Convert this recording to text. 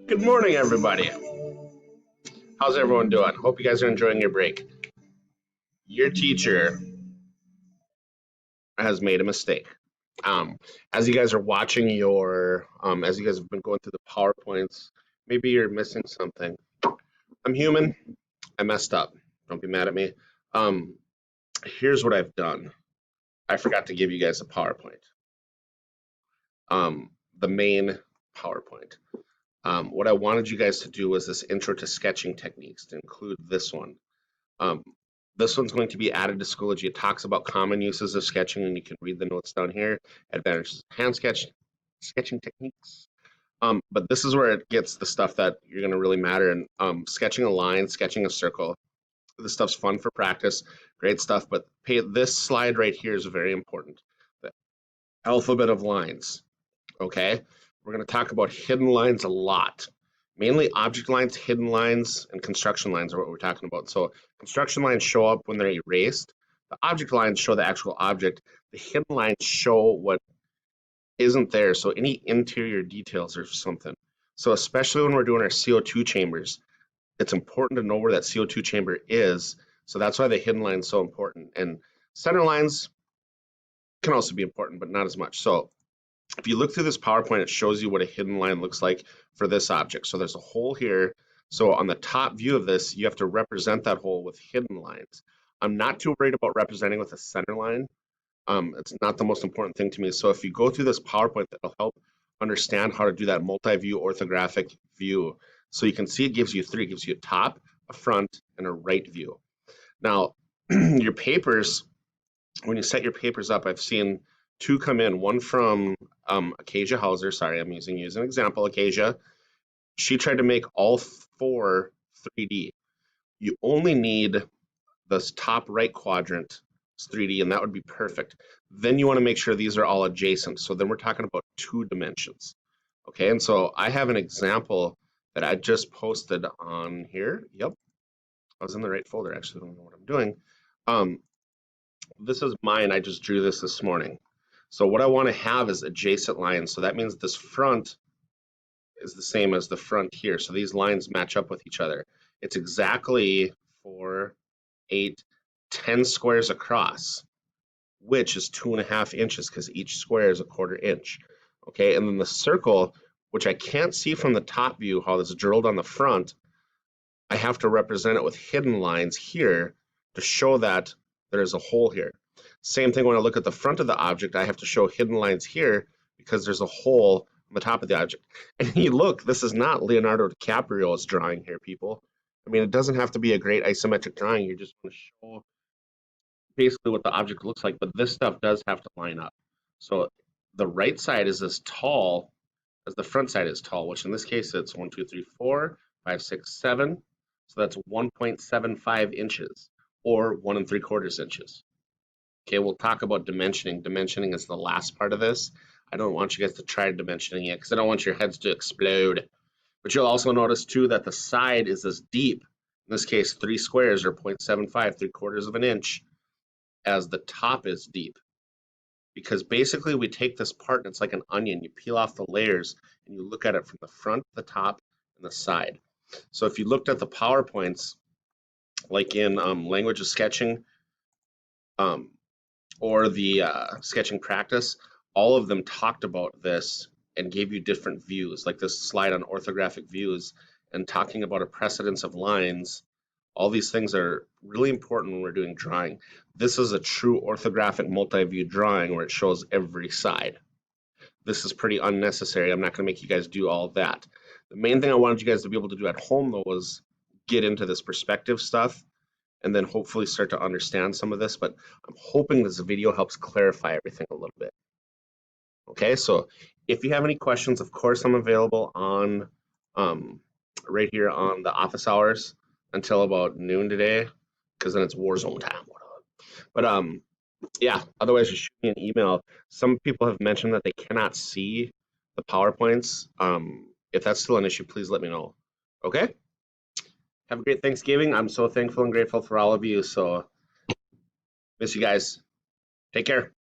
Good morning, everybody. How's everyone doing? Hope you guys are enjoying your break. Your teacher has made a mistake. Um, as you guys are watching as you guys have been going through the PowerPoints, maybe you're missing something. I'm human. I messed up. Don't be mad at me. Um, Here's what I've done. I forgot to give you guys a PowerPoint. The main PowerPoint. What I wanted you guys to do was this intro to sketching techniques to include this one. Um, this one's going to be added to Schoology. It talks about common uses of sketching, and you can read the notes down here. Advantages of sketching techniques. But this is where it gets the stuff that you're going to really matter. And sketching a line, sketching a circle. This stuff's fun for practice, great stuff. But this slide right here is very important. The alphabet of lines. Okay, we're going to talk about hidden lines a lot. Mainly object lines, hidden lines, and construction lines are what we're talking about. So construction lines show up when they're erased. The object lines show the actual object. The hidden lines show what isn't there. So any interior details or something. So especially when we're doing our CO2 chambers, it's important to know where that CO2 chamber is. So that's why the hidden line is so important. And center lines can also be important, but not as much. So if you look through this PowerPoint, it shows you what a hidden line looks like for this object. So there's a hole here. So on the top view of this, you have to represent that hole with hidden lines. I'm not too worried about representing with a center line. It's not the most important thing to me. So if you go through this PowerPoint, that'll help understand how to do that multi-view orthographic view. So you can see it gives you three. It gives you a top, a front, and a right view. Now, your papers, when you set your papers up, I've seen two come in, one from Acacia Hauser. Sorry, I'm using you as an example, Acacia. She tried to make all four 3D. You only need this top right quadrant 3D, and that would be perfect. Then you want to make sure these are all adjacent. So then we're talking about 2 dimensions. Okay, and so I have an example that I just posted on here. Yep, I was in the right folder, actually. I don't know what I'm doing. This is mine. I just drew this morning. So what I want to have is adjacent lines. So that means this front is the same as the front here. So these lines match up with each other. It's exactly 4, 8, 10 squares across, which is 2.5 inches because each square is a 1/4 inch. Okay, and then the circle, which I can't see from the top view how this is drilled on the front, I have to represent it with hidden lines here to show that there's a hole here. Same thing when I look at the front of the object, I have to show hidden lines here because there's a hole on the top of the object. And you look, this is not Leonardo DiCaprio's drawing here, people. I mean, it doesn't have to be a great isometric drawing. You just want to show basically what the object looks like, but this stuff does have to line up. So the right side is as tall as the front side is tall, which in this case it's 1, 2, 3, 4, 5, 6, 7. So that's 1.75 inches or 1 3/4 inches. Okay, we'll talk about dimensioning. Dimensioning is the last part of this. I don't want you guys to try dimensioning yet because I don't want your heads to explode. But you'll also notice too that the side is as deep, in this case 3 squares or 0.75, 3/4 of an inch, as the top is deep. Because basically we take this part and it's like an onion. You peel off the layers and you look at it from the front, the top, and the side. So if you looked at the PowerPoints, like in language of sketching or the sketching practice, all of them talked about this and gave you different views, like this slide on orthographic views and talking about a precedence of lines. All these things are really important when we're doing drawing. This is a true orthographic multi-view drawing where it shows every side. This is pretty unnecessary. I'm not going to make you guys do all that. The main thing I wanted you guys to be able to do at home, though, was get into this perspective stuff and then hopefully start to understand some of this. But I'm hoping this video helps clarify everything a little bit. Okay, so if you have any questions, of course, I'm available on right here on the office hours until about noon today, because then it's war zone time. But yeah, otherwise just shoot me an email. Some people have mentioned that they cannot see the PowerPoints. If that's still an issue, please let me know. Okay? Have a great Thanksgiving. I'm so thankful and grateful for all of you. So miss you guys. Take care.